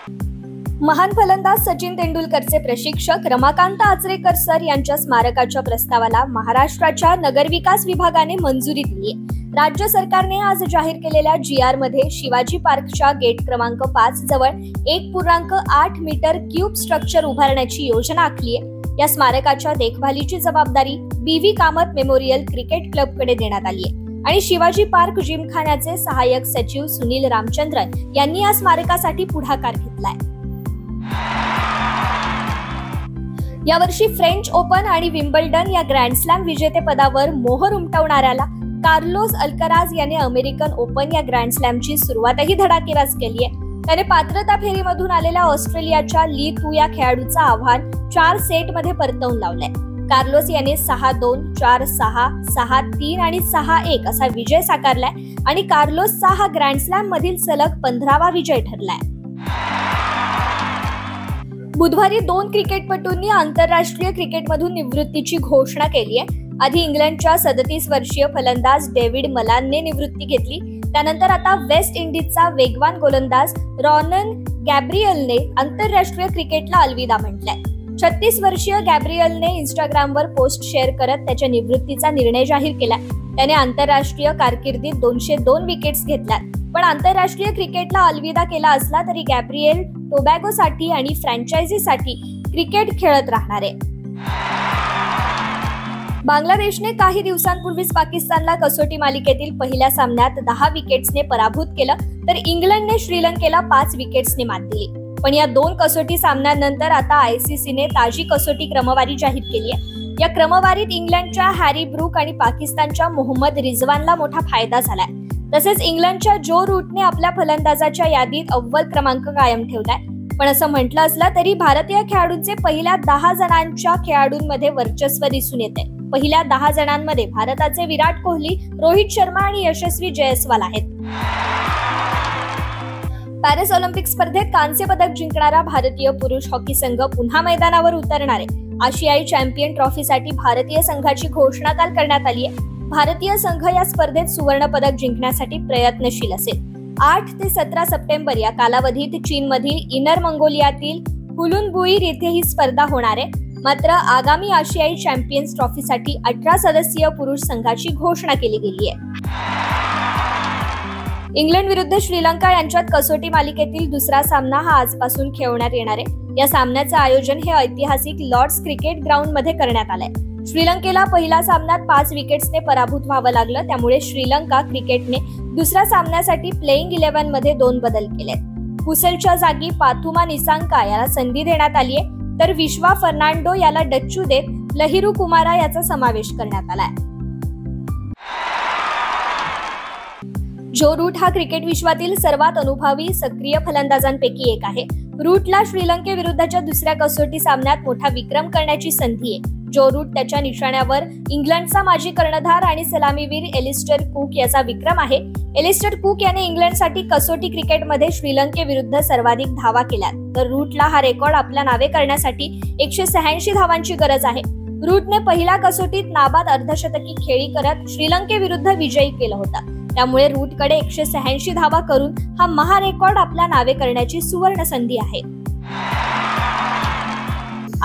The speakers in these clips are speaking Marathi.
महान फलंदाज सचिन तेंडुलकरचे प्रशिक्षक रमाकांत आचरेकर सर यांच्या स्मारकाच्या प्रस्तावाला महाराष्ट्राच्या नगरविकास विभागाने मंजुरी दिली आहे. राज्य सरकारने आज जाहीर केलेल्या GR मध्ये शिवाजी पार्कच्या गेट क्रमांक 5 जवळ 1.8 मीटर क्यूब स्ट्रक्चर उभारण्याची योजना आखली आहे. या स्मारकाच्या देखभालीची जबाबदारी BV कामत मेमोरियल क्रिकेट क्लबकडे देण्यात आली आहे आणि शिवाजी पार्क जिमखान्याचे सहाय्यक सचिव सुनील रामचंद्रन यांनी या स्मारकासाठी पुढाकार घेतलाय. यावर्षी फ्रेंच ओपन आणि विम्बल्डन या ग्रँड स्लॅम विजेतेपदावर मोहर उमटवणाऱ्याला कार्लोस अल्कराज याने अमेरिकन ओपन या ग्रँड स्लॅमची सुरुवातही धडाकेबाज केली आहे. त्याने पात्रता फेरीमधून आलेल्या ऑस्ट्रेलियाच्या ली तू या खेळाडूचं आव्हान 4 सेटमध्ये परतवून लावलंय. कार्लोस याने 6-2, 4-6, 6-3 आणि 6-1 असा विजय साकारलाय आणि कार्लोसचा हा ग्रँड स्लॅम मधील सलग 15वा विजय ठरलाय. बुधवारी 2 क्रिकेटपटूंनी आंतरराष्ट्रीय क्रिकेटमधून निवृत्तीची घोषणा केली आहे. आधी इंग्लंडच्या 37 वर्षीय फलंदाज डेव्हिड मलानने निवृत्ती घेतली. त्यानंतर आता वेस्ट इंडिजचा वेगवान गोलंदाज रॉनन गॅब्रियलने आंतरराष्ट्रीय क्रिकेटला अलविदा म्हटलाय. 36 वर्षीय गॅब्रियलने इंस्टाग्रामवर पोस्ट शेअर करत त्याच्या निवृत्तीचा निर्णय जाहीर केला. त्याने आंतरराष्ट्रीय कारकिर्दीत 202 विकेट्स घेतल्या. पण आंतरराष्ट्रीय क्रिकेटला अलविदा केला असला तरी गॅब्रियल टोबॅगोसाठी आणि फ्रँचायझीसाठी क्रिकेट खेळत राहणार आहे. बांगलादेशने काही दिवसांपूर्वीच पाकिस्तानला कसोटी मालिकेतील पहिल्या सामन्यात 10 विकेट्सने पराभूत केलं, तर इंग्लंडने श्रीलंकेला 5 विकेट्सने मात दिली. पण या 2 कसोटी सामन्यांनंतर आता ICCने ताजी कसोटी क्रमवारी जाहीर केली आहे. या क्रमवारीत इंग्लंडच्या हॅरी ब्रूक आणि पाकिस्तानच्या मोहम्मद रिझवानला मोठा फायदा झालाय. तसेच इंग्लंडच्या जो रूटने आपल्या फलंदाजाच्या यादीत अव्वल क्रमांक कायम ठेवलाय. पण असं म्हटलं असलं तरी भारतीय खेळाडूंचे पहिल्या 10 जणांच्या खेळाडूंमध्ये वर्चस्व दिसून येते. पहिल्या 10 जणांमध्ये भारताचे विराट कोहली, रोहित शर्मा आणि यशस्वी जयस्वाल आहेत. पॅरिस ऑलिम्पिक स्पर्धेत कांस्य पदक जिंकणारा भारतीय पुरुष हॉकी संघ पुन्हा मैदानावर उतरणार आहे. आशियाई चॅम्पियन ट्रॉफीसाठी भारतीय संघाची घोषणा काल करण्यात आली आहे. भारतीय संघ या स्पर्धेत सुवर्ण पदक जिंकण्यासाठी प्रयत्नशील असेल. 8 ते 17 सप्टेंबर या कालावधीत चीनमधील इनर मंगोलियातील हुलुनबुई येथे ही स्पर्धा होणार आहे. मात्र आगामी आशियाई चॅम्पियन्स ट्रॉफीसाठी 18 सदस्यीय पुरुष संघाची घोषणा केली गेली आहे. इंग्लंड विरुद्ध श्रीलंका यांच्यात कसोटी मालिकेतील दुसरा सामना हा आजपासून खेळवण्यात येणार आहे. या सामन्याचे आयोजन हे ऐतिहासिक लॉर्ड्स क्रिकेट ग्राउंड मध्ये करण्यात आलंय. श्रीलंकेला पहिल्या सामन्यात 5 विकेट्सने पराभूत व्हावं लागलं. त्यामुळे श्रीलंका क्रिकेटने दुसऱ्या सामन्यासाठी प्लेइंग 11 मध्ये 2 बदल केलेत. हुसेलच्या जागी पाथुमा निसांका याला संधी देण्यात आली आहे, तर विश्वा फर्नांडो याला डच्चू देत लहिरू कुमारा याचा समावेश करण्यात आलाय. जो रूट हा क्रिकेट विश्वातील सर्वात अनुभवी सक्रिय फलंदाजांपैकी एक आहे. रूटला श्रीलंकेविरुद्धच्या दुसऱ्या कसोटी सामन्यात मोठा विक्रम करण्याची संधी आहे. जो रूट त्याच्या निशाण्यावर इंग्लंडचा माजी कर्णधार आणि सलामीवीर एलिस्टर कुक याचा विक्रम आहे. एलिस्टर कुक याने इंग्लंडसाठी कसोटी क्रिकेटमध्ये श्रीलंकेविरुद्ध सर्वाधिक धावा केल्या, तर रूटला हा रेकॉर्ड आपल्या नावे करण्यासाठी 186 धावांची गरज आहे. रूटने पहिल्या कसोटीत नाबाद अर्धशतकी खेळी करत श्रीलंकेविरुद्ध विजयी केलं होतं. त्यामुळे रूटकडे 186 धावा करून हा महारेकॉर्ड आपल्या नावे करण्याची सुवर्ण संधी आहे.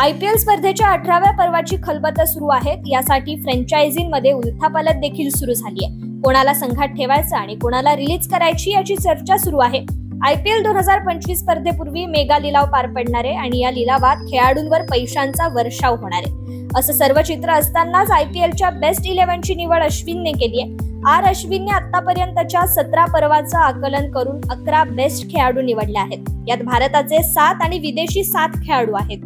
IPL स्पर्धेच्या 18व्या पर्वाची खलबतं सुरू आहेत. यासाठी फ्रँचायझींमध्ये उलथापालथ देखील सुरू झाली आहे. कोणाला संघात ठेवायचं आणि कोणाला रिलीज करायची याची चर्चा सुरू आहे. IPL 2025 स्पर्धेपूर्वी मेगा लिलाव पार पडणार आहे आणि या लिलावात खेळाडूंवर पैशांचा वर्षाव होणार आहे. असं सर्व चित्र असतानाच IPLच्या बेस्ट 11ची निवड अश्विनने केली आहे. अश्विनने आतापर्यंतच्या 17 पर्वाचं आकलन करून 11 बेस्ट खेळाडू निवडले आहेत. यात भारताचे 7 आणि विदेशी 7 खेळाडू आहेत.